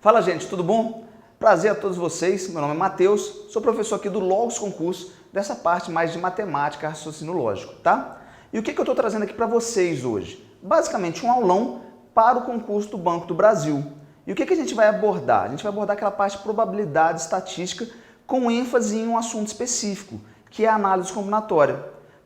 Fala, gente, tudo bom? Prazer a todos vocês, meu nome é Matheus, sou professor aqui do Logos Concurso, dessa parte mais de matemática, raciocínio lógico, tá? E o que eu estou trazendo aqui para vocês hoje? Basicamente um aulão para o concurso do Banco do Brasil. E o que a gente vai abordar? A gente vai abordar aquela parte de probabilidade estatística com ênfase em um assunto específico, que é a análise combinatória.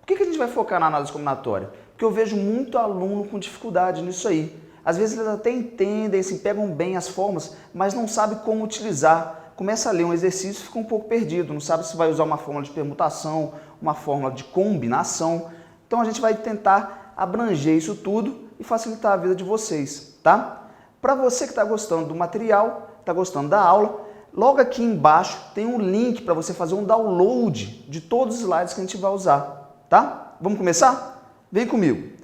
Por que a gente vai focar na análise combinatória? Porque eu vejo muito aluno com dificuldade nisso aí. Às vezes eles até entendem, assim, pegam bem as fórmulas, mas não sabem como utilizar. Começa a ler um exercício e fica um pouco perdido, não sabe se vai usar uma fórmula de permutação, uma fórmula de combinação. Então a gente vai tentar abranger isso tudo e facilitar a vida de vocês, tá? Para você que está gostando do material, está gostando da aula, logo aqui embaixo tem um link para você fazer um download de todos os slides que a gente vai usar, tá? Vamos começar? Vem comigo.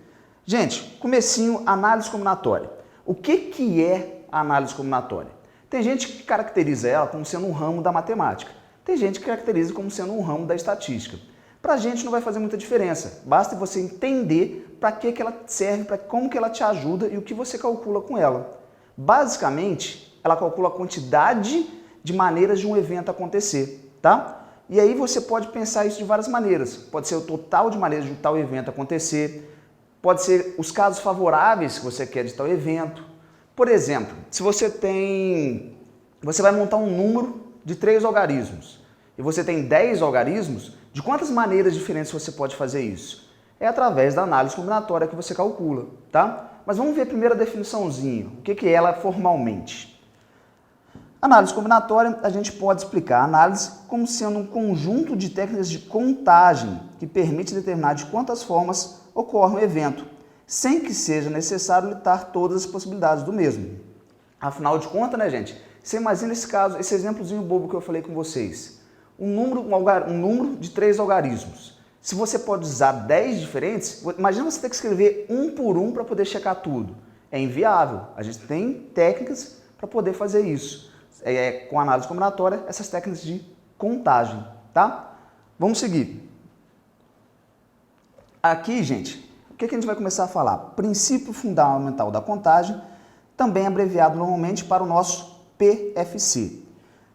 Gente, comecinho, análise combinatória. O que é a análise combinatória? Tem gente que caracteriza ela como sendo um ramo da matemática. Tem gente que caracteriza como sendo um ramo da estatística. Para a gente não vai fazer muita diferença. Basta você entender para que ela serve, como que ela te ajuda e o que você calcula com ela. Basicamente, ela calcula a quantidade de maneiras de um evento acontecer, tá? E aí você pode pensar isso de várias maneiras. Pode ser o total de maneiras de um tal evento acontecer, pode ser os casos favoráveis que você quer de tal evento. Por exemplo, se você vai montar um número de 3 algarismos e você tem 10 algarismos, de quantas maneiras diferentes você pode fazer isso? É através da análise combinatória que você calcula, tá? Mas vamos ver a primeira definiçãozinha, o que é ela formalmente. Análise combinatória, a gente pode explicar a análise como sendo um conjunto de técnicas de contagem que permite determinar de quantas formas ocorre um evento, sem que seja necessário listar todas as possibilidades do mesmo. Afinal de contas, né, gente? Você imagina esse caso, esse exemplozinho bobo que eu falei com vocês. Um número de 3 algarismos. Se você pode usar 10 diferentes, imagina você ter que escrever um por um para poder checar tudo. É inviável. A gente tem técnicas para poder fazer isso. Com análise combinatória, essas técnicas de contagem, tá? Vamos seguir. Aqui, gente, o que a gente vai começar a falar? Princípio fundamental da contagem, também abreviado normalmente para o nosso PFC.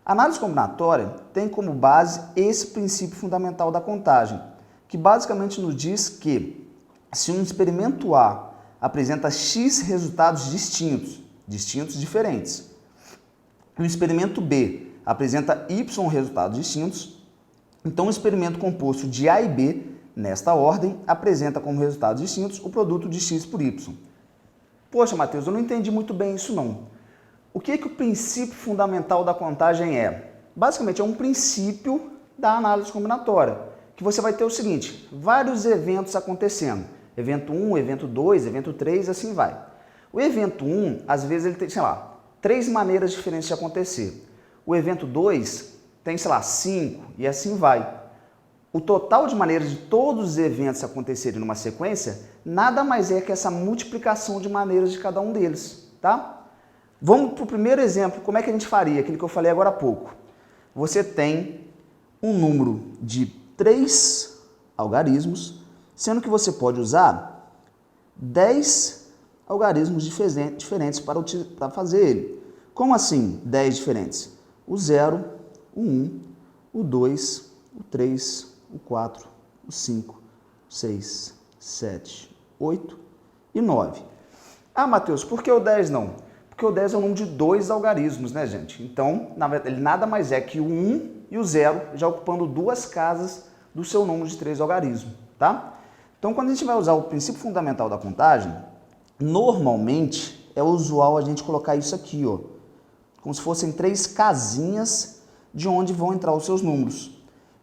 A análise combinatória tem como base esse princípio fundamental da contagem, que basicamente nos diz que se um experimento A apresenta X resultados distintos diferentes, e o experimento B apresenta Y resultados distintos, então o experimento composto de A e B, nesta ordem, apresenta como resultados distintos o produto de X por Y. Poxa, Matheus, eu não entendi muito bem isso não. O que o princípio fundamental da contagem é? Basicamente é um princípio da análise combinatória, que você vai ter o seguinte, vários eventos acontecendo. Evento 1, evento 2, evento 3, assim vai. O evento 1, às vezes ele tem, sei lá, 3 maneiras diferentes de acontecer. O evento 2 tem, sei lá, 5 e assim vai. O total de maneiras de todos os eventos acontecerem numa sequência nada mais é que essa multiplicação de maneiras de cada um deles, tá? Vamos para o primeiro exemplo, como é que a gente faria? Aquilo que eu falei agora há pouco. Você tem um número de 3 algarismos, sendo que você pode usar 10 algarismos diferentes para fazer ele. Como assim 10 diferentes? O 0, o 1, o 2, o 3, o 4, o 5, o 6, 7, 8 e 9. Ah, Matheus, por que o 10 não? Porque o 10 é o número de 2 algarismos, né, gente? Então, na verdade, ele nada mais é que o 1 e o 0, já ocupando 2 casas do seu número de 3 algarismos, tá? Então, quando a gente vai usar o princípio fundamental da contagem, normalmente é usual a gente colocar isso aqui, ó, como se fossem 3 casinhas de onde vão entrar os seus números.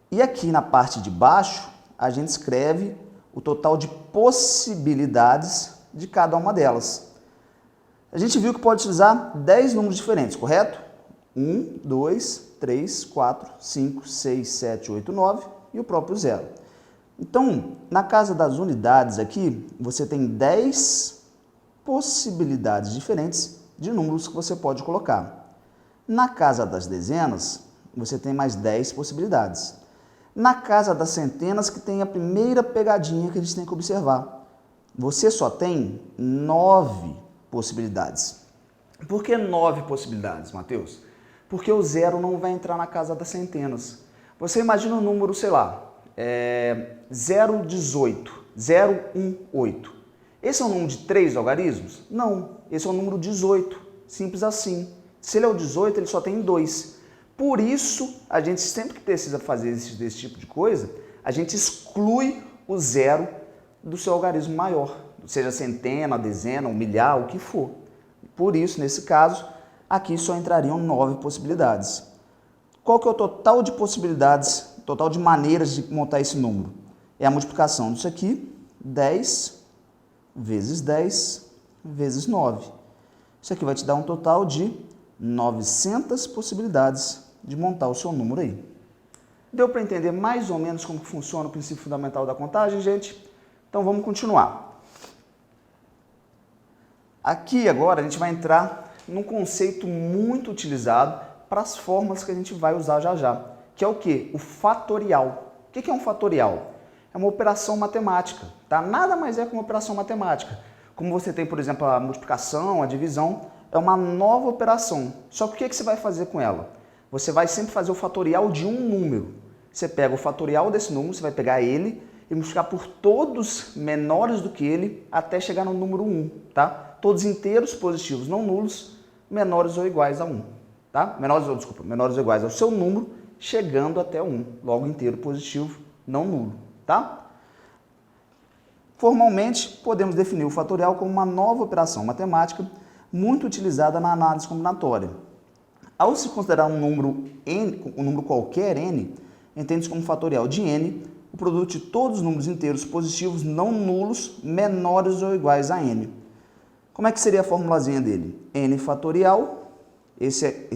E aqui na parte de baixo, a gente escreve o total de possibilidades de cada uma delas. A gente viu que pode utilizar 10 números diferentes, correto? 1, 2, 3, 4, 5, 6, 7, 8, 9 e o próprio 0. Então, na casa das unidades aqui, você tem 10 possibilidades diferentes de números que você pode colocar. Na casa das dezenas, você tem mais 10 possibilidades. Na casa das centenas, que tem a primeira pegadinha que a gente tem que observar. Você só tem 9 possibilidades. Por que 9 possibilidades, Matheus? Porque o zero não vai entrar na casa das centenas. Você imagina um número, sei lá, 018, 018. Esse é um número de 3 algarismos? Não, esse é o número 18, simples assim. Se ele é o 18, ele só tem 2. Por isso, a gente sempre que precisa fazer desse tipo de coisa, a gente exclui o zero do seu algarismo maior, seja centena, dezena, milhar, o que for. Por isso, nesse caso, aqui só entrariam 9 possibilidades. Qual que é o total de possibilidades, total de maneiras de montar esse número? É a multiplicação disso aqui, 10 vezes 10 vezes 9. Isso aqui vai te dar um total de 900 possibilidades de montar o seu número aí. Deu para entender mais ou menos como funciona o princípio fundamental da contagem, gente? Então vamos continuar. Aqui agora a gente vai entrar num conceito muito utilizado para as fórmulas que a gente vai usar já já, que é o quê? O fatorial. O que é um fatorial? É uma operação matemática, tá? Nada mais é que uma operação matemática. Como você tem, por exemplo, a multiplicação, a divisão, é uma nova operação. Só que o que você vai fazer com ela? Você vai sempre fazer o fatorial de um número. Você pega o fatorial desse número, você vai pegar ele e multiplicar por todos menores do que ele até chegar no número 1, tá? Todos inteiros positivos não nulos, menores ou iguais a 1, tá? Menores ou iguais ao seu número, chegando até 1, logo inteiro positivo, não nulo, tá? Formalmente, podemos definir o fatorial como uma nova operação matemática muito utilizada na análise combinatória. Ao se considerar um número n, um número qualquer n, entende-se como fatorial de n o produto de todos os números inteiros positivos não nulos menores ou iguais a n. Como é que seria a formulazinha dele? N fatorial, esse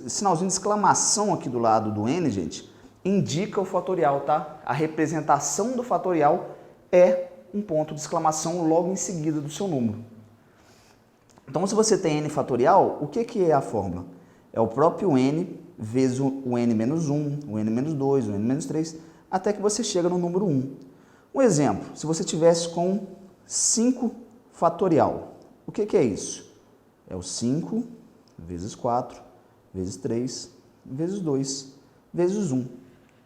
sinalzinho de exclamação aqui do lado do n, gente, indica o fatorial, tá? A representação do fatorial é um ponto de exclamação logo em seguida do seu número. Então, se você tem n fatorial, o que é a fórmula? É o próprio n vezes o n menos 1, o n menos 2, o n menos 3, até que você chega no número 1. Um exemplo, se você tivesse com 5 fatorial, o que é isso? É o 5 vezes 4, vezes 3, vezes 2, vezes 1.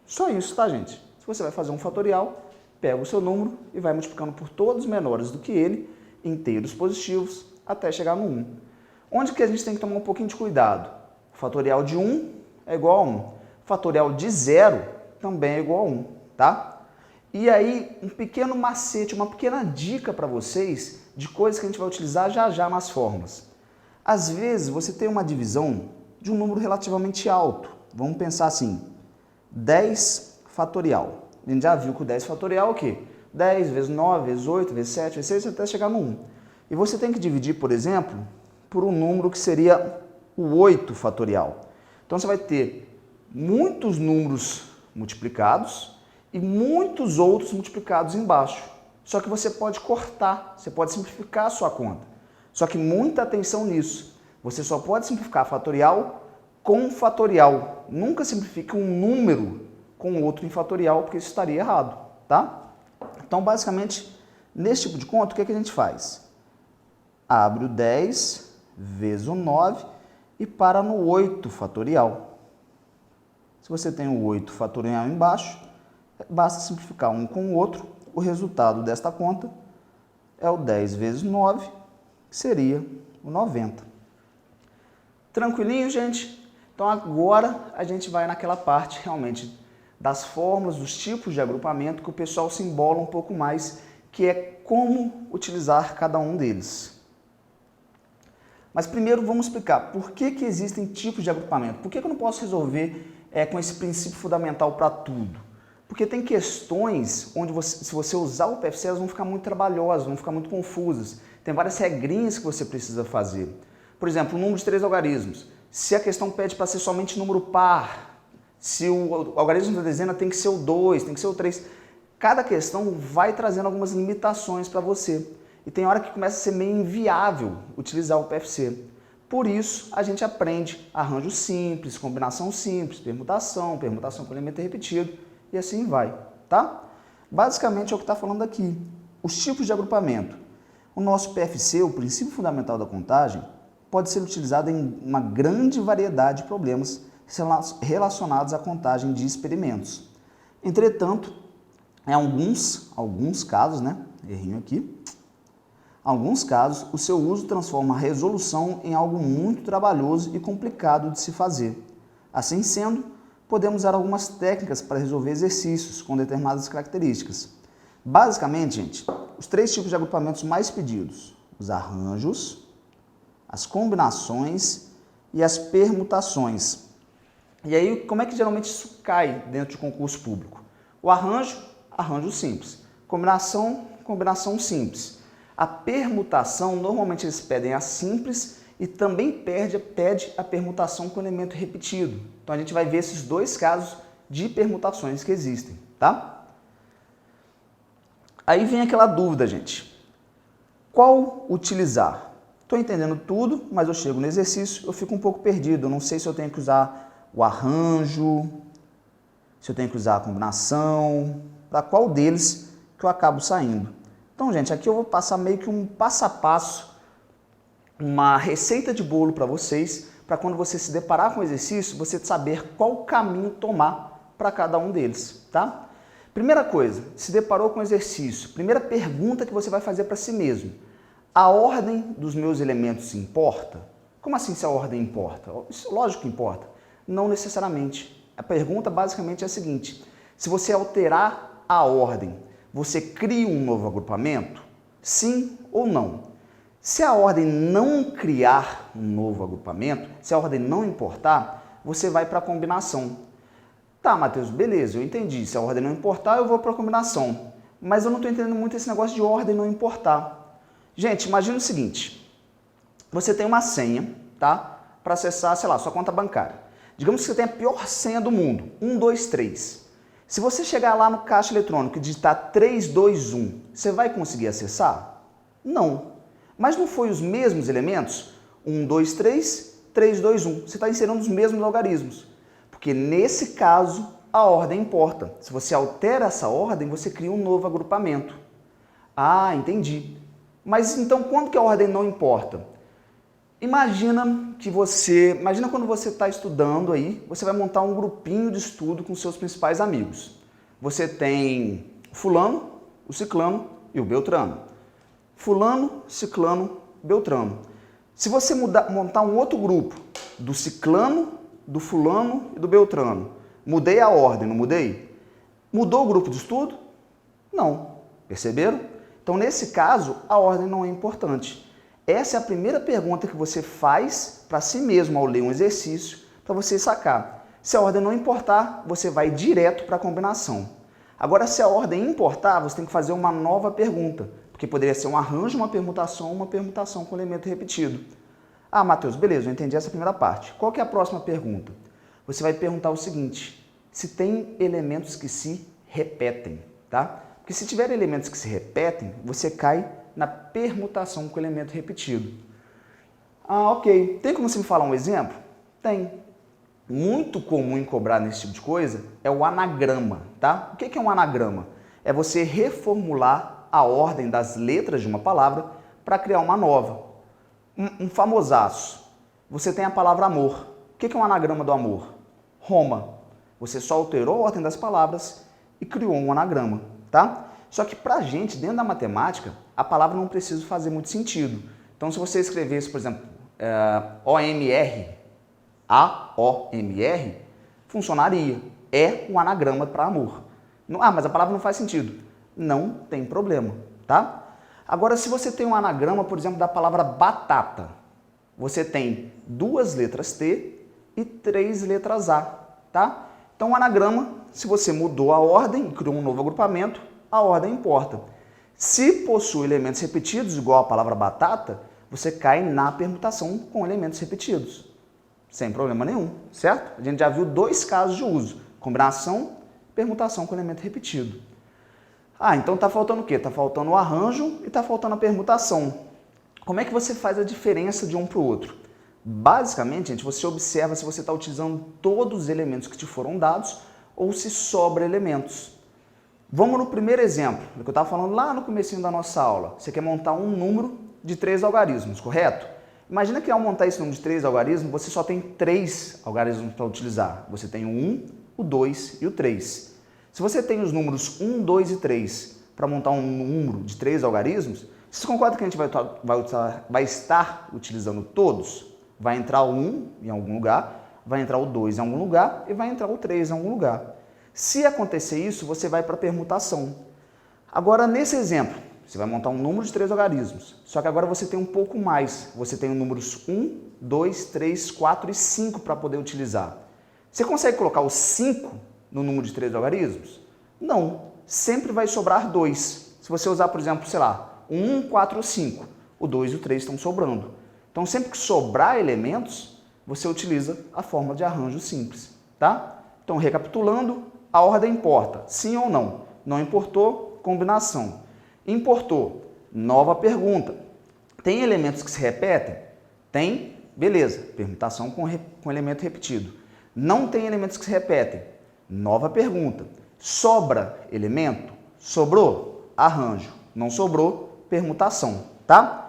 Só isso, tá, gente? Se você vai fazer um fatorial, pega o seu número e vai multiplicando por todos menores do que ele, inteiros positivos, até chegar no 1. Onde que a gente tem que tomar um pouquinho de cuidado? O fatorial de 1 é igual a 1. Fatorial de 0 também é igual a 1, tá? E aí, um pequeno macete, uma pequena dica para vocês de coisas que a gente vai utilizar já já nas fórmulas. Às vezes, você tem uma divisão de um número relativamente alto. Vamos pensar assim, 10 fatorial. A gente já viu que o 10 fatorial é o quê? 10 vezes 9, vezes 8, vezes 7, vezes 6, até chegar no 1. E você tem que dividir, por exemplo, por um número que seria o 8 fatorial. Então, você vai ter muitos números multiplicados e muitos outros multiplicados embaixo. Só que você pode cortar, você pode simplificar a sua conta. Só que muita atenção nisso. Você só pode simplificar fatorial com fatorial. Nunca simplifique um número com outro em fatorial, porque isso estaria errado, tá? Então, basicamente, nesse tipo de conta, o que a gente faz? Abre o 10 vezes o 9 e para no 8 fatorial. Se você tem o 8 fatorial embaixo, basta simplificar um com o outro. O resultado desta conta é o 10 vezes 9, que seria o 90. Tranquilinho, gente? Então agora a gente vai naquela parte realmente das fórmulas, dos tipos de agrupamento que o pessoal se embola um pouco mais, que é como utilizar cada um deles. Mas primeiro vamos explicar por que existem tipos de agrupamento. Por que eu não posso resolver com esse princípio fundamental para tudo? Porque tem questões onde, se você usar o PFC, elas vão ficar muito trabalhosas, vão ficar muito confusas. Tem várias regrinhas que você precisa fazer. Por exemplo, o número de 3 algarismos. Se a questão pede para ser somente número par, se o algarismo da dezena tem que ser o 2, tem que ser o 3. Cada questão vai trazendo algumas limitações para você. E tem hora que começa a ser meio inviável utilizar o PFC. Por isso, a gente aprende arranjo simples, combinação simples, permutação, permutação com elemento repetido, e assim vai, tá? Basicamente é o que está falando aqui. Os tipos de agrupamento. O nosso PFC, o princípio fundamental da contagem, pode ser utilizado em uma grande variedade de problemas relacionados à contagem de experimentos. Entretanto, em alguns casos, errinho aqui, alguns casos, o seu uso transforma a resolução em algo muito trabalhoso e complicado de se fazer. Assim sendo, podemos usar algumas técnicas para resolver exercícios com determinadas características. Basicamente, gente, os 3 tipos de agrupamentos mais pedidos: os arranjos, as combinações e as permutações. E aí, como é que geralmente isso cai dentro de concurso público? O arranjo simples. Combinação, combinação simples. A permutação, normalmente eles pedem a simples e também pede a permutação com elemento repetido. Então a gente vai ver esses 2 casos de permutações que existem, tá? Aí vem aquela dúvida, gente. Qual utilizar? Estou entendendo tudo, mas eu chego no exercício, eu fico um pouco perdido. Eu não sei se eu tenho que usar o arranjo, se eu tenho que usar a combinação, para qual deles que eu acabo saindo. Então, gente, aqui eu vou passar meio que um passo a passo, uma receita de bolo para vocês, para quando você se deparar com o exercício, você saber qual caminho tomar para cada um deles, tá? Primeira coisa, se deparou com o exercício, primeira pergunta que você vai fazer para si mesmo: a ordem dos meus elementos importa? Como assim se a ordem importa? Isso, lógico que importa. Não necessariamente. A pergunta basicamente é a seguinte: se você alterar a ordem, você cria um novo agrupamento? Sim ou não? Se a ordem não criar um novo agrupamento, se a ordem não importar, você vai para a combinação. Tá, Matheus, beleza, eu entendi. Se a ordem não importar, eu vou para a combinação. Mas eu não estou entendendo muito esse negócio de ordem não importar. Gente, imagina o seguinte: você tem uma senha, tá? Para acessar, sei lá, sua conta bancária. Digamos que você tem a pior senha do mundo, 123. Se você chegar lá no caixa eletrônico e digitar 321, você vai conseguir acessar? Não. Mas não foi os mesmos elementos? 123, 321. Você está inserindo os mesmos logaritmos. Porque nesse caso, a ordem importa. Se você altera essa ordem, você cria um novo agrupamento. Ah, entendi. Mas então quando que a ordem não importa? Imagina quando você está estudando aí, você vai montar um grupinho de estudo com seus principais amigos. Você tem o fulano, o ciclano e o beltrano. Fulano, ciclano, beltrano. Se você montar um outro grupo do ciclano, do fulano e do beltrano, mudei a ordem, não mudei? Mudou o grupo de estudo? Não. Perceberam? Então, nesse caso, a ordem não é importante. Essa é a primeira pergunta que você faz para si mesmo ao ler um exercício, para você sacar. Se a ordem não importar, você vai direto para a combinação. Agora, se a ordem importar, você tem que fazer uma nova pergunta, porque poderia ser um arranjo, uma permutação com elemento repetido. Ah, Matheus, beleza, eu entendi essa primeira parte. Qual que é a próxima pergunta? Você vai perguntar o seguinte: se tem elementos que se repetem, tá? Porque se tiver elementos que se repetem, você cai na permutação com elemento repetido. Ah, ok. Tem como você me falar um exemplo? Tem. Muito comum em cobrar nesse tipo de coisa é o anagrama, tá? O que é um anagrama? É você reformular a ordem das letras de uma palavra para criar uma nova. Um famosaço. Você tem a palavra amor. O que é um anagrama do amor? Roma. Você só alterou a ordem das palavras e criou um anagrama, tá? Só que pra gente, dentro da matemática, a palavra não precisa fazer muito sentido. Então, se você escrevesse, por exemplo, OMR, AOMR, funcionaria. É um anagrama para amor. Mas a palavra não faz sentido. Não tem problema, tá? Agora, se você tem um anagrama, por exemplo, da palavra batata, você tem 2 letras T e 3 letras A, tá? Então, o anagrama, se você mudou a ordem e criou um novo agrupamento, a ordem importa. Se possui elementos repetidos, igual a palavra batata, você cai na permutação com elementos repetidos. Sem problema nenhum, certo? A gente já viu 2 casos de uso: combinação, permutação com elemento repetido. Ah, então está faltando o quê? Está faltando o arranjo e está faltando a permutação. Como é que você faz a diferença de um para o outro? Basicamente, gente, você observa se você está utilizando todos os elementos que te foram dados ou se sobra elementos. Vamos no primeiro exemplo, do que eu estava falando lá no comecinho da nossa aula. Você quer montar um número de 3 algarismos, correto? Imagina que ao montar esse número de 3 algarismos, você só tem 3 algarismos para utilizar. Você tem o 1, o 2 e o 3. Se você tem os números 1, 2 e 3 para montar um número de 3 algarismos, você concorda que a gente vai estar utilizando todos? Vai entrar o 1 em algum lugar, vai entrar o 2 em algum lugar e vai entrar o 3 em algum lugar. Se acontecer isso, você vai para a permutação. Agora, nesse exemplo, você vai montar um número de 3 algarismos, só que agora você tem um pouco mais. Você tem os números 1, 2, 3, 4 e 5 para poder utilizar. Você consegue colocar o 5 no número de 3 algarismos? Não, sempre vai sobrar 2. Se você usar, por exemplo, sei lá, o 1, 4 ou 5, o 2 e o 3 estão sobrando. Então, sempre que sobrar elementos, você utiliza a fórmula de arranjo simples, tá? Então, recapitulando, a ordem importa, sim ou não? Não importou, combinação. Importou, nova pergunta. Tem elementos que se repetem? Tem, beleza, permutação com elemento repetido. Não tem elementos que se repetem? Nova pergunta. Sobra elemento? Sobrou? Arranjo. Não sobrou? Permutação, tá?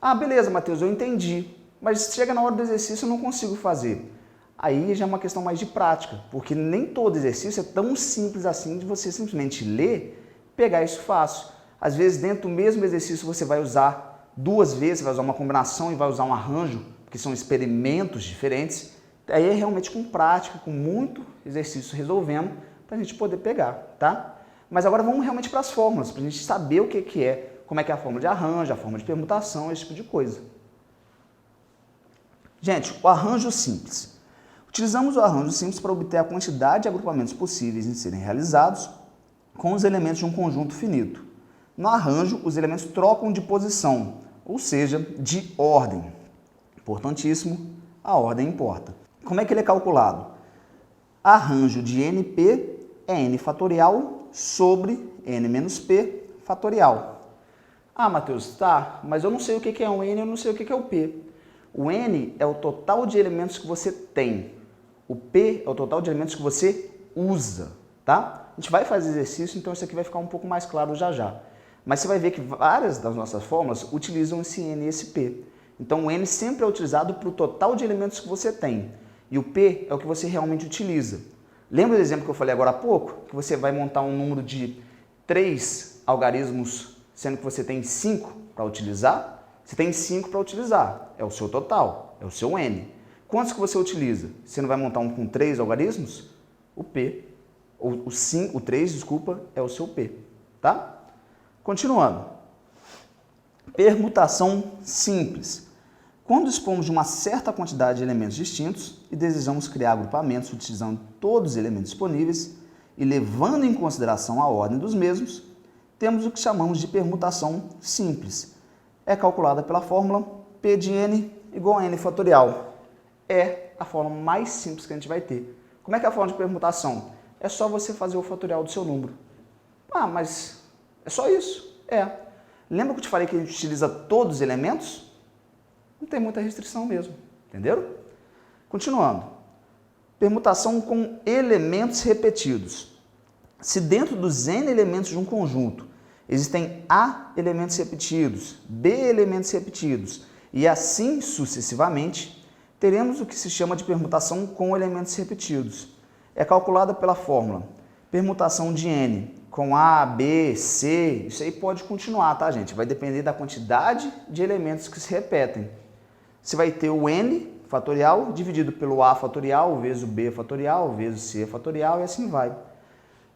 Ah, beleza, Matheus, eu entendi, mas chega na hora do exercício eu não consigo fazer. Aí já é uma questão mais de prática, porque nem todo exercício é tão simples assim de você simplesmente ler, pegar isso fácil. Às vezes, dentro do mesmo exercício, você vai usar 2 vezes, vai usar uma combinação e vai usar um arranjo, porque são experimentos diferentes. Aí é realmente com prática, com muito exercício resolvendo, para a gente poder pegar, tá? Mas agora vamos realmente para as fórmulas, para a gente saber o que é, como é que é a fórmula de arranjo, a fórmula de permutação, esse tipo de coisa. Gente, o arranjo simples. Utilizamos o arranjo simples para obter a quantidade de agrupamentos possíveis em serem realizados com os elementos de um conjunto finito. No arranjo, os elementos trocam de posição, ou seja, de ordem. Importantíssimo, a ordem importa. Como é que ele é calculado? Arranjo de NP é n fatorial sobre n menos p fatorial. Ah, Matheus, tá, mas eu não sei o que é um n, eu não sei o que é o p. O n é o total de elementos que você tem. O p é o total de elementos que você usa, tá? A gente vai fazer exercício, então isso aqui vai ficar um pouco mais claro já já. Mas você vai ver que várias das nossas fórmulas utilizam esse n e esse p. Então o n sempre é utilizado para o total de elementos que você tem. E o p é o que você realmente utiliza. Lembra do exemplo que eu falei agora há pouco? Que você vai montar um número de 3 algarismos, sendo que você tem 5 para utilizar? Você tem 5 para utilizar, é o seu total, é o seu n. Quantos que você utiliza? Você não vai montar um com 3 algarismos? O p, o 3, desculpa, é o seu p, tá? Continuando. Permutação simples. Quando dispomos de uma certa quantidade de elementos distintos e desejamos criar agrupamentos utilizando todos os elementos disponíveis e levando em consideração a ordem dos mesmos, temos o que chamamos de permutação simples. É calculada pela fórmula P de n igual a n fatorial. É a forma mais simples que a gente vai ter. Como é que é a forma de permutação? É só você fazer o fatorial do seu número. Ah, mas é só isso? É. Lembra que eu te falei que a gente utiliza todos os elementos? Não tem muita restrição mesmo, entenderam? Continuando. Permutação com elementos repetidos. Se dentro dos n elementos de um conjunto existem A elementos repetidos, B elementos repetidos e assim sucessivamente, teremos o que se chama de permutação com elementos repetidos. É calculada pela fórmula permutação de n com A, B, C, isso aí pode continuar, tá, gente? Vai depender da quantidade de elementos que se repetem. Você vai ter o n fatorial dividido pelo A fatorial, vezes o B fatorial, vezes o C fatorial e assim vai.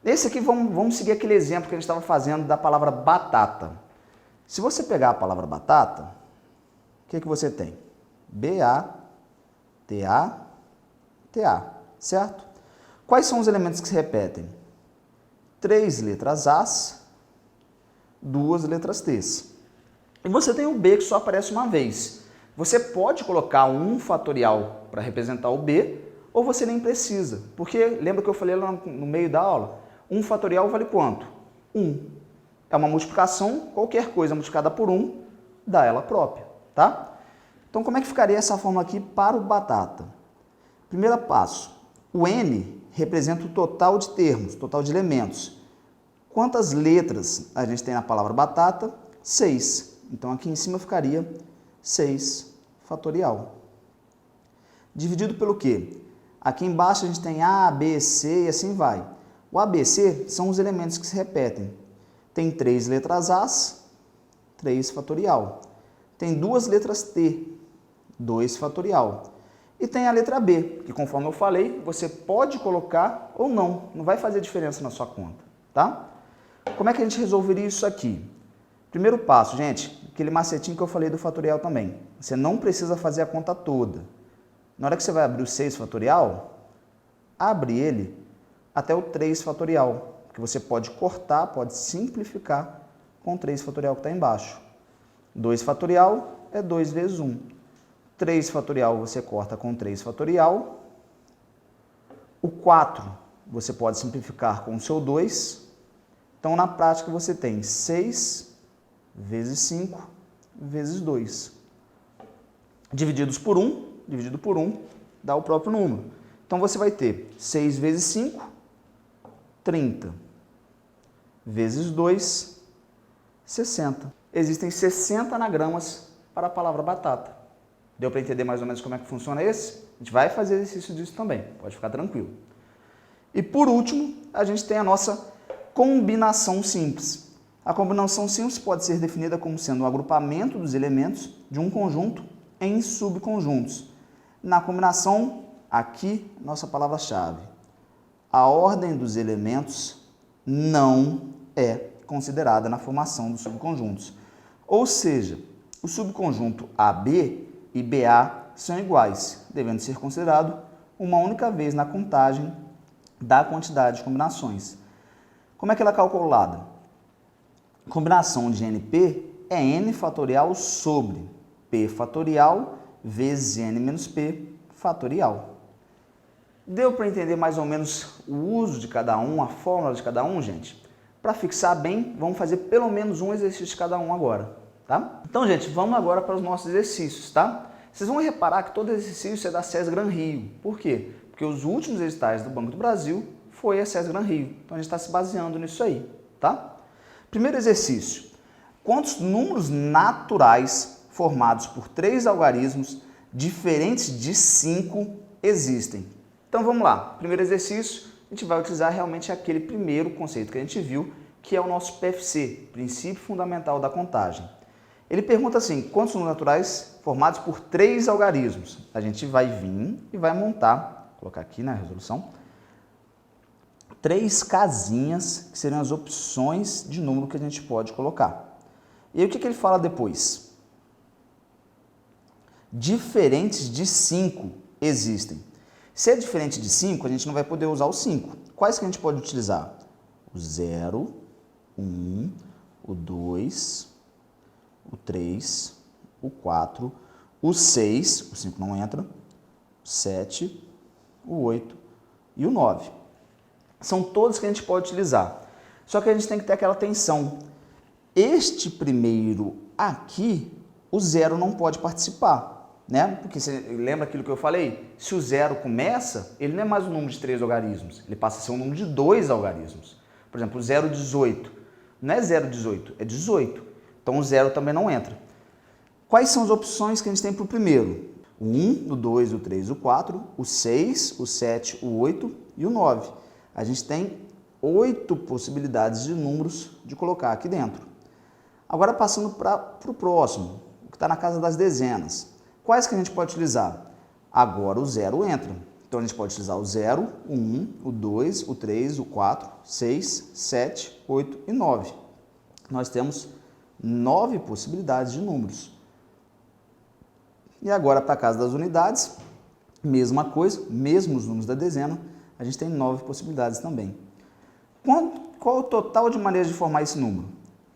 Nesse aqui, vamos seguir aquele exemplo que a gente estava fazendo da palavra batata. Se você pegar a palavra batata, o que você tem? B-A-T-A-T-A, certo? Quais são os elementos que se repetem? 3 letras As, 2 letras T's. E você tem o B que só aparece uma vez. Você pode colocar um fatorial para representar o B, ou você nem precisa. Porque, lembra que eu falei lá no meio da aula? 1 fatorial vale quanto? 1. É uma multiplicação, qualquer coisa multiplicada por 1 dá ela própria, tá? Então, como é que ficaria essa fórmula aqui para o batata? Primeiro passo, o n representa o total de termos, total de elementos. Quantas letras a gente tem na palavra batata? 6. Então, aqui em cima ficaria 6 fatorial. Dividido pelo quê? Aqui embaixo a gente tem A, B, C e assim vai. O A, B, C são os elementos que se repetem. Tem 3 letras As, 3 fatorial. Tem 2 letras T, 2 fatorial. E tem a letra B, que conforme eu falei, você pode colocar ou não. Não vai fazer diferença na sua conta, tá? Como é que a gente resolveria isso aqui? Primeiro passo, gente, aquele macetinho que eu falei do fatorial também. Você não precisa fazer a conta toda. Na hora que você vai abrir o 6 fatorial, abre ele até o 3 fatorial, que você pode cortar, pode simplificar com o 3 fatorial que está embaixo. 2 fatorial é 2 vezes 1. 3 fatorial você corta com 3 fatorial. O 4 você pode simplificar com o seu 2. Então, na prática, você tem 6 vezes 5 vezes 2. Dividido por 1, dá o próprio número. Então, você vai ter 6 vezes 5, 30. Vezes 2, 60. Existem 60 anagramas para a palavra batata. Deu para entender mais ou menos como é que funciona esse? A gente vai fazer exercício disso também, pode ficar tranquilo. E por último, a gente tem a nossa combinação simples. A combinação simples pode ser definida como sendo o agrupamento dos elementos de um conjunto em subconjuntos. Na combinação, aqui, nossa palavra-chave. A ordem dos elementos não é considerada na formação dos subconjuntos. Ou seja, o subconjunto AB e BA são iguais, devendo ser considerado uma única vez na contagem da quantidade de combinações. Como é que ela é calculada? Combinação de NP é n fatorial sobre P fatorial vezes n menos P fatorial. Deu para entender mais ou menos o uso de cada um, a fórmula de cada um, gente? Para fixar bem, vamos fazer pelo menos um exercício de cada um agora, tá? Então, gente, vamos agora para os nossos exercícios, tá? Vocês vão reparar que todo exercício é da SES Gran Rio. Por quê? Porque os últimos editais do Banco do Brasil foi a SES Gran Rio. Então, a gente está se baseando nisso aí, tá? Primeiro exercício. Quantos números naturais formados por 3 algarismos diferentes de 5 existem? Então, vamos lá. Primeiro exercício, a gente vai utilizar realmente aquele primeiro conceito que a gente viu, que é o nosso PFC, Princípio Fundamental da Contagem. Ele pergunta assim, quantos números naturais formados por 3 algarismos? A gente vai vir e vai montar, vou colocar aqui na resolução, 3 casinhas, que seriam as opções de número que a gente pode colocar. E aí o que ele fala depois? Diferentes de 5 existem. Se é diferente de 5, a gente não vai poder usar o 5. Quais que a gente pode utilizar? O 0, 1, o 2, o 3, o 4, o 6, o 5 não entra, o 7, o 8 e o 9. São todos que a gente pode utilizar. Só que a gente tem que ter aquela atenção. Este primeiro aqui, o 0 não pode participar, né? Porque você lembra aquilo que eu falei? Se o 0 começa, ele não é mais um número de 3 algarismos, ele passa a ser um número de 2 algarismos. Por exemplo, o 0,18 não é 0,18, é 18. Então, o 0 também não entra. Quais são as opções que a gente tem para o primeiro? O 1, o 2, o 3, o 4, o 6, o 7, o 8 e o 9. A gente tem 8 possibilidades de números de colocar aqui dentro. Agora, passando para o próximo, o que está na casa das dezenas. Quais que a gente pode utilizar? Agora, o 0 entra. Então, a gente pode utilizar o 0, o 1, o 2, o 3, o 4, 6, 7, 8 e 9. Nós temos 9 possibilidades de números. E agora, para a casa das unidades, mesma coisa, mesmos números da dezena, a gente tem 9 possibilidades também. Qual o total de maneiras de formar esse número?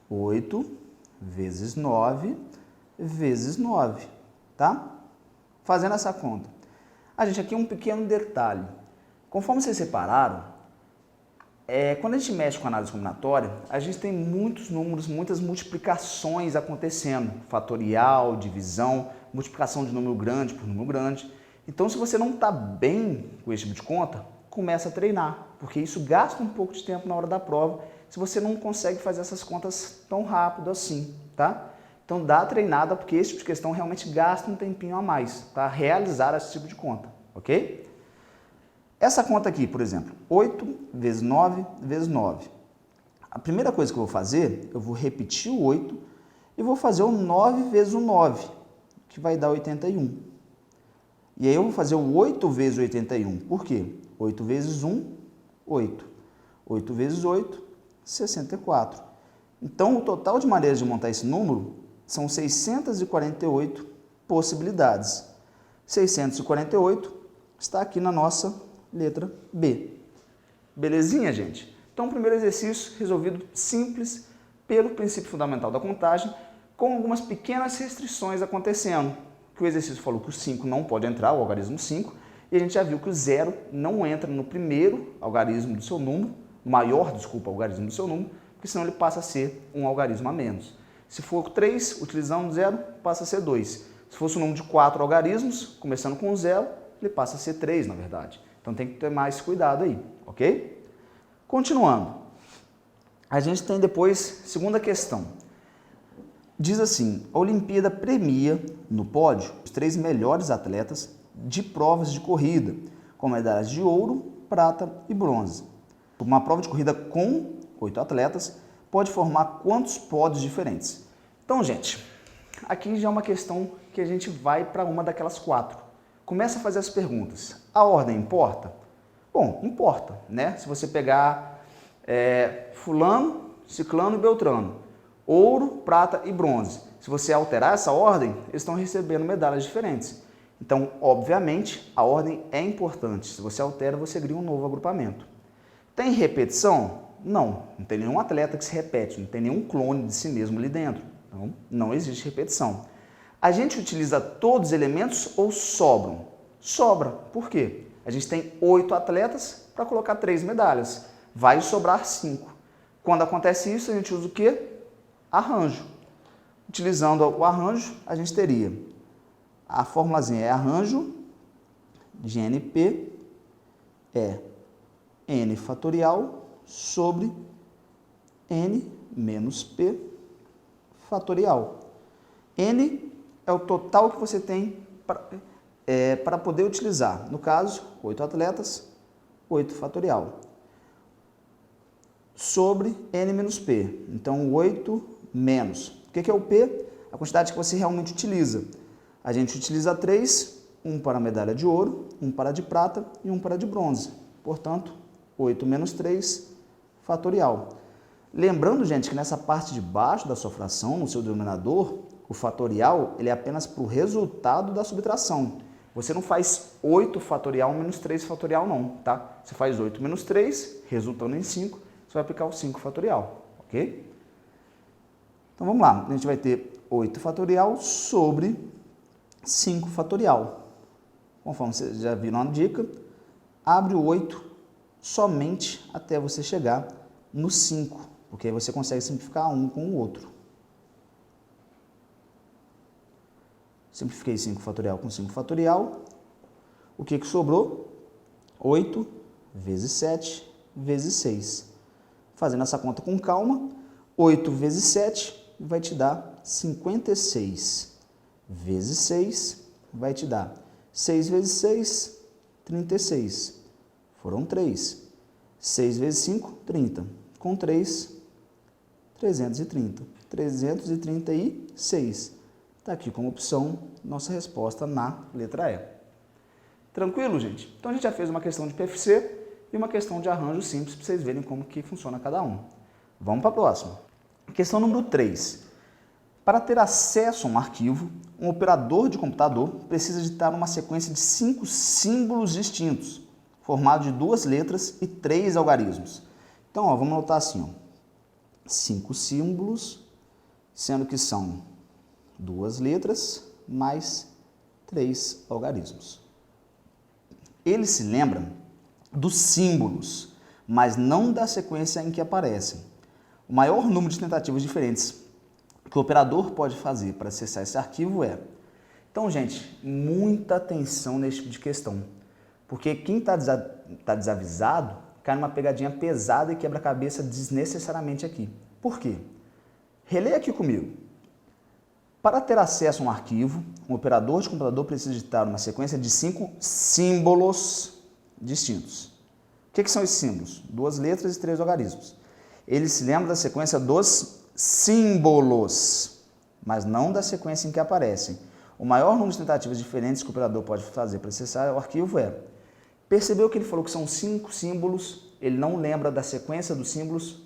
8 vezes 9 vezes 9, tá? Fazendo essa conta. Gente, aqui um pequeno detalhe. Conforme vocês separaram, quando a gente mexe com análise combinatória, a gente tem muitos números, muitas multiplicações acontecendo. Fatorial, divisão, multiplicação de número grande por número grande. Então, se você não está bem com esse tipo de conta, começa a treinar, porque isso gasta um pouco de tempo na hora da prova, se você não consegue fazer essas contas tão rápido assim, tá? Então dá a treinada, porque esse tipo de questão realmente gasta um tempinho a mais para realizar esse tipo de conta, ok? Essa conta aqui, por exemplo, 8 vezes 9 vezes 9. A primeira coisa que eu vou fazer, eu vou repetir o 8 e vou fazer o 9 vezes o 9, que vai dar 81. E aí eu vou fazer o 8 vezes 81. Por quê? 8 vezes 1, 8. 8 vezes 8, 64. Então, o total de maneiras de montar esse número são 648 possibilidades. 648 está aqui na nossa letra B. Belezinha, gente? Então, o primeiro exercício resolvido simples pelo princípio fundamental da contagem, com algumas pequenas restrições acontecendo. Que o exercício falou que o 5 não pode entrar, o algarismo 5, e a gente já viu que o 0 não entra no primeiro algarismo do seu número, algarismo do seu número, porque senão ele passa a ser um algarismo a menos. Se for 3, utilizando 0, passa a ser 2. Se fosse um número de 4 algarismos, começando com 0, ele passa a ser 3, na verdade. Então tem que ter mais cuidado aí, ok? Continuando. A gente tem depois, segunda questão. Diz assim, a Olimpíada premia no pódio os 3 melhores atletas de provas de corrida, com medalhas de ouro, prata e bronze. Uma prova de corrida com 8 atletas pode formar quantos pódios diferentes? Então, gente, aqui já é uma questão que a gente vai para uma daquelas 4. Começa a fazer as perguntas. A ordem importa? Bom, importa, né? Se você pegar fulano, ciclano e beltrano, ouro, prata e bronze. Se você alterar essa ordem, eles estão recebendo medalhas diferentes. Então, obviamente, a ordem é importante. Se você altera, você cria um novo agrupamento. Tem repetição? Não. Não tem nenhum atleta que se repete, não tem nenhum clone de si mesmo ali dentro. Então, não existe repetição. A gente utiliza todos os elementos ou sobram? Sobra. Por quê? A gente tem 8 atletas para colocar 3 medalhas. Vai sobrar 5. Quando acontece isso, a gente usa o quê? Arranjo. Utilizando o arranjo, a gente teria a formulazinha é arranjo de NP é N fatorial sobre N menos P fatorial. N é o total que você tem para poder utilizar. No caso, 8 atletas, 8 fatorial. Sobre N menos P. Então, 8 menos. O que é o P? A quantidade que você realmente utiliza. A gente utiliza 3, um para a medalha de ouro, um para a de prata e um para a de bronze. Portanto, 8 menos 3 fatorial. Lembrando, gente, que nessa parte de baixo da sua fração, no seu denominador, o fatorial ele é apenas para o resultado da subtração. Você não faz 8 fatorial menos 3 fatorial não, tá? Você faz 8 menos 3, resultando em 5, você vai aplicar o 5 fatorial, ok? Então vamos lá, a gente vai ter 8 fatorial sobre 5 fatorial. Conforme vocês já viram na dica, abre o 8 somente até você chegar no 5, porque aí você consegue simplificar um com o outro. Simplifiquei 5 fatorial com 5 fatorial. O que sobrou? 8 vezes 7 vezes 6. Fazendo essa conta com calma, 8 vezes 7 vai te dar 56. Vezes 6 vai te dar 6 vezes 6, 36. Foram 3. 6 vezes 5, 30. Com 3, 330. 336. Está aqui como opção nossa resposta na letra E. Tranquilo, gente? Então a gente já fez uma questão de PFC e uma questão de arranjo simples para vocês verem como que funciona cada um. Vamos para a próxima. Questão número 3. Para ter acesso a um arquivo, um operador de computador precisa digitar uma sequência de 5 símbolos distintos, formados de 2 letras e 3 algarismos. Então, vamos anotar assim, 5 símbolos, sendo que são 2 letras mais 3 algarismos. Eles se lembram dos símbolos, mas não da sequência em que aparecem. O maior número de tentativas diferentes que o operador pode fazer para acessar esse arquivo é... Então, gente, muita atenção nesse tipo de questão, porque quem está desavisado cai numa pegadinha pesada e quebra a cabeça desnecessariamente aqui. Por quê? Releia aqui comigo. Para ter acesso a um arquivo, um operador de computador precisa digitar uma sequência de 5 símbolos distintos. O que são esses símbolos? 2 letras e 3 algarismos. Ele se lembra da sequência dos símbolos, mas não da sequência em que aparecem. O maior número de tentativas diferentes que o operador pode fazer para acessar o arquivo é... Percebeu que ele falou que são 5 símbolos, ele não lembra da sequência dos símbolos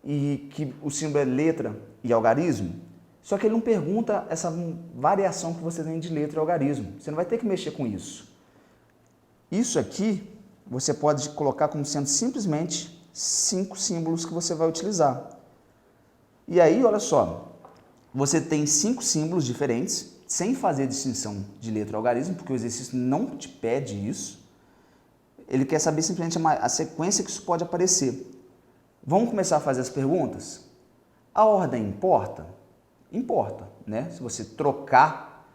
e que o símbolo é letra e algarismo? Só que ele não pergunta essa variação que você tem de letra e algarismo. Você não vai ter que mexer com isso. Isso aqui você pode colocar como sendo simplesmente 5 símbolos que você vai utilizar. E aí, olha só, você tem 5 símbolos diferentes, sem fazer distinção de letra e algarismo, porque o exercício não te pede isso. Ele quer saber simplesmente a sequência que isso pode aparecer. Vamos começar a fazer as perguntas? A ordem importa? Importa, né? Se você trocar,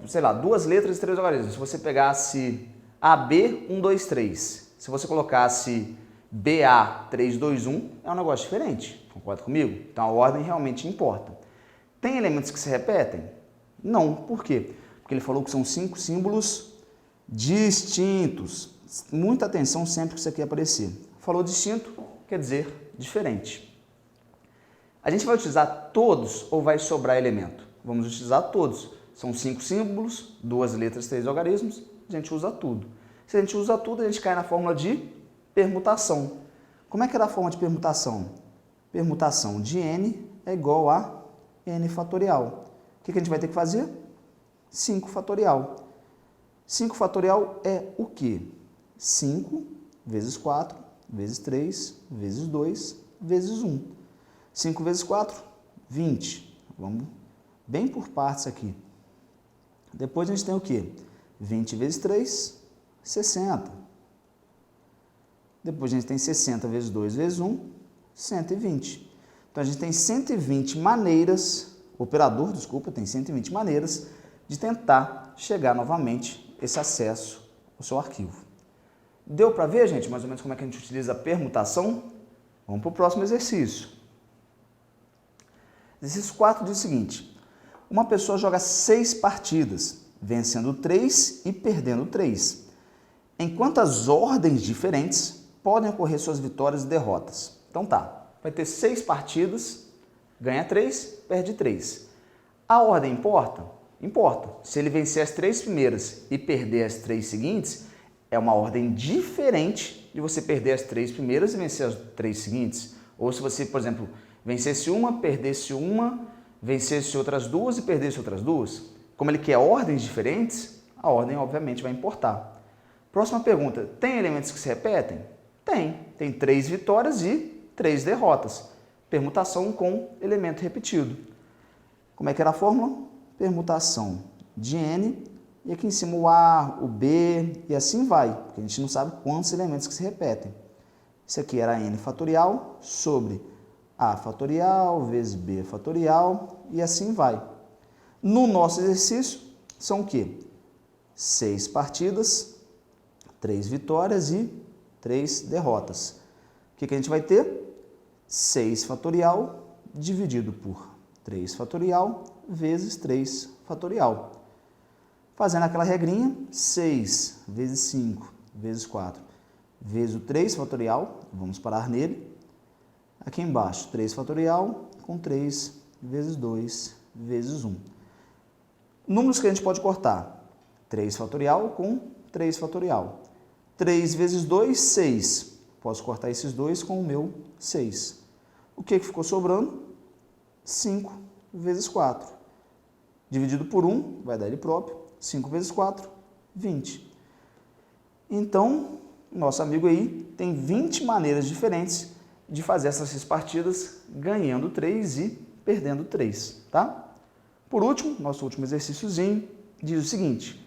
sei lá, 2 letras e 3 algarismos, se você pegasse AB 1, 2, 3, se você colocasse BA 3, 2, 1, é um negócio diferente, concorda comigo? Então a ordem realmente importa. Tem elementos que se repetem? Não, por quê? Porque ele falou que são 5 símbolos distintos. Muita atenção sempre que isso aqui aparecer. Falou distinto, quer dizer diferente. A gente vai utilizar todos ou vai sobrar elemento? Vamos utilizar todos. São 5 símbolos, 2 letras, 3 algarismos, a gente usa tudo. Se a gente usa tudo, a gente cai na fórmula de permutação. Como é que era a forma de permutação? Permutação de n é igual a n fatorial. O que a gente vai ter que fazer? 5 fatorial. 5 fatorial é o quê? 5 vezes 4, vezes 3, vezes 2, vezes 1. 5 vezes 4, 20. Vamos bem por partes aqui. Depois a gente tem o quê? 20 vezes 3, 60. Depois a gente tem 60 vezes 2 vezes 1, 120. Então a gente tem 120 maneiras, o operador, desculpa, tem 120 maneiras de tentar chegar novamente esse acesso ao seu arquivo. Deu para ver, gente, mais ou menos como é que a gente utiliza a permutação? Vamos para o próximo exercício. Exercício 4 diz o seguinte: uma pessoa joga 6 partidas, vencendo 3 e perdendo 3. Em quantas ordens diferentes podem ocorrer suas vitórias e derrotas? Então tá, vai ter 6 partidas, ganha 3, perde 3. A ordem importa? Importa. Se ele vencer as 3 primeiras e perder as 3 seguintes, é uma ordem diferente de você perder as 3 primeiras e vencer as 3 seguintes. Ou se você, por exemplo, vencesse uma, perdesse uma, vencesse outras 2 e perdesse outras 2. Como ele quer ordens diferentes, a ordem obviamente vai importar. Próxima pergunta, tem elementos que se repetem? Tem. Tem 3 vitórias e 3 derrotas. Permutação com elemento repetido. Como é que era a fórmula? Permutação de n, e aqui em cima o A, o B, e assim vai, porque a gente não sabe quantos elementos que se repetem. Isso aqui era n fatorial sobre A fatorial vezes B fatorial, e assim vai. No nosso exercício, são o quê? 6 partidas, 3 vitórias e 3 derrotas. O que a gente vai ter? 6 fatorial dividido por 3 fatorial vezes 3 fatorial. Fazendo aquela regrinha, 6 vezes 5 vezes 4 vezes o 3 fatorial, vamos parar nele. Aqui embaixo, 3 fatorial com 3 vezes 2 vezes 1. Números que a gente pode cortar. 3 fatorial com 3 fatorial. 3 vezes 2, 6. Posso cortar esses 2 com o meu 6. O que ficou sobrando? 5 vezes 4. Dividido por 1, vai dar ele próprio. 5 vezes 4, 20. Então, nosso amigo aí tem 20 maneiras diferentes de fazer essas 6 partidas, ganhando 3 e perdendo 3, tá? Por último, nosso último exercíciozinho diz o seguinte: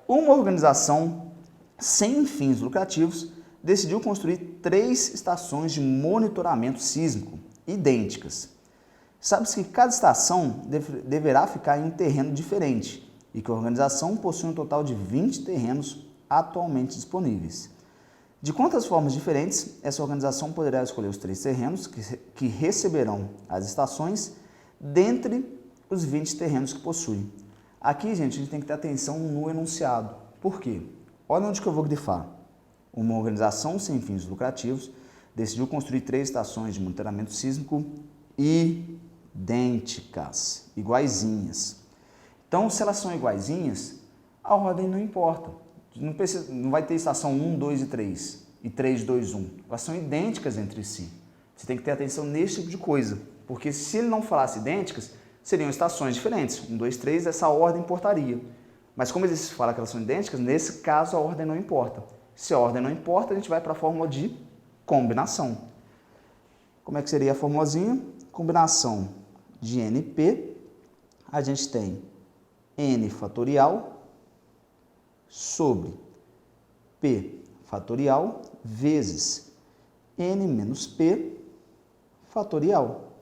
uma organização sem fins lucrativos decidiu construir 3 estações de monitoramento sísmico idênticas. Sabe-se que cada estação deverá ficar em um terreno diferente e que a organização possui um total de 20 terrenos atualmente disponíveis. De quantas formas diferentes, essa organização poderá escolher os 3 terrenos que receberão as estações dentre os 20 terrenos que possui. Aqui, gente, a gente tem que ter atenção no enunciado. Por quê? Olha onde que eu vou grifar. Uma organização sem fins lucrativos decidiu construir 3 estações de monitoramento sísmico idênticas, iguaizinhas. Então, se elas são iguaizinhas, a ordem não importa. Não vai ter estação 1, 2 e 3, e 3, 2, 1. Elas são idênticas entre si. Você tem que ter atenção nesse tipo de coisa, porque se ele não falasse idênticas, seriam estações diferentes. 1, 2, 3, essa ordem importaria. Mas como ele fala que elas são idênticas, nesse caso a ordem não importa. Se a ordem não importa, a gente vai para a fórmula de combinação. Como é que seria a formulazinha? Combinação de NP, a gente tem N fatorial sobre P fatorial vezes N menos P fatorial.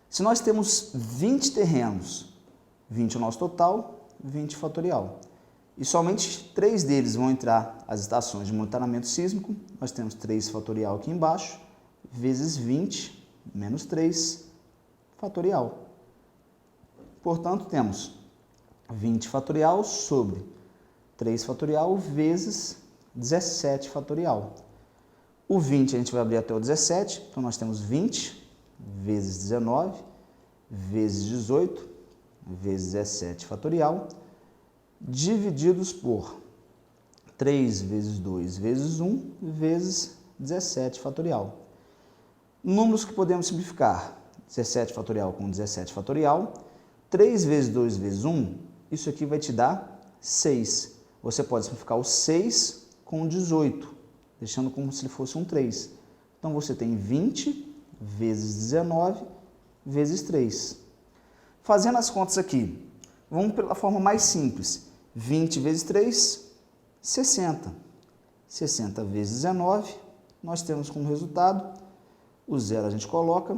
Se nós temos 20 terrenos, 20 é o nosso total, 20 fatorial. E somente 3 deles vão entrar as estações de monitoramento sísmico. Nós temos 3 fatorial aqui embaixo, vezes 20 menos 3 fatorial. Portanto, temos 20 fatorial sobre 3 fatorial vezes 17 fatorial. O 20 a gente vai abrir até o 17, então nós temos 20 vezes 19 vezes 18 vezes 17 fatorial, divididos por 3 vezes 2 vezes 1 vezes 17 fatorial. Números que podemos simplificar: 17 fatorial com 17 fatorial, 3 vezes 2 vezes 1, isso aqui vai te dar 6. Você pode simplificar o 6 com 18, deixando como se fosse um 3. Então, você tem 20 vezes 19 vezes 3. Fazendo as contas aqui, vamos pela forma mais simples. 20 vezes 3, 60. 60 vezes 19, nós temos como resultado, o 0 a gente coloca,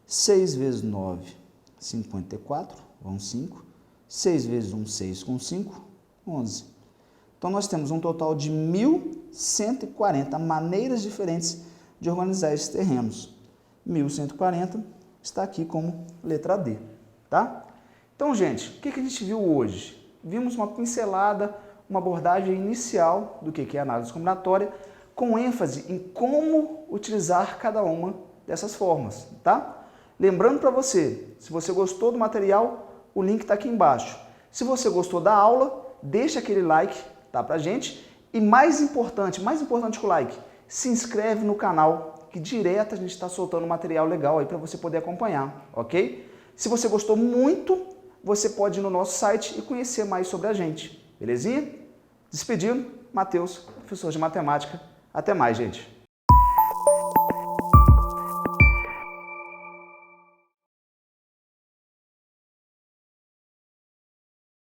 6 vezes 9, 54, vão 5. 6 vezes 1, 6 com 5, 11. Então, nós temos um total de 1.140 maneiras diferentes de organizar esses terrenos. 1.140 está aqui como letra D, tá? Então, gente, o que a gente viu hoje? Vimos uma pincelada, uma abordagem inicial do que é análise combinatória, com ênfase em como utilizar cada uma dessas formas, tá? Lembrando para você, se você gostou do material, o link está aqui embaixo. Se você gostou da aula, deixa aquele like, tá, pra gente. E mais importante que o like, se inscreve no canal, que direto a gente está soltando material legal aí para você poder acompanhar, ok? Se você gostou muito, você pode ir no nosso site e conhecer mais sobre a gente, belezinha? Despedindo, Matheus, professor de matemática. Até mais, gente.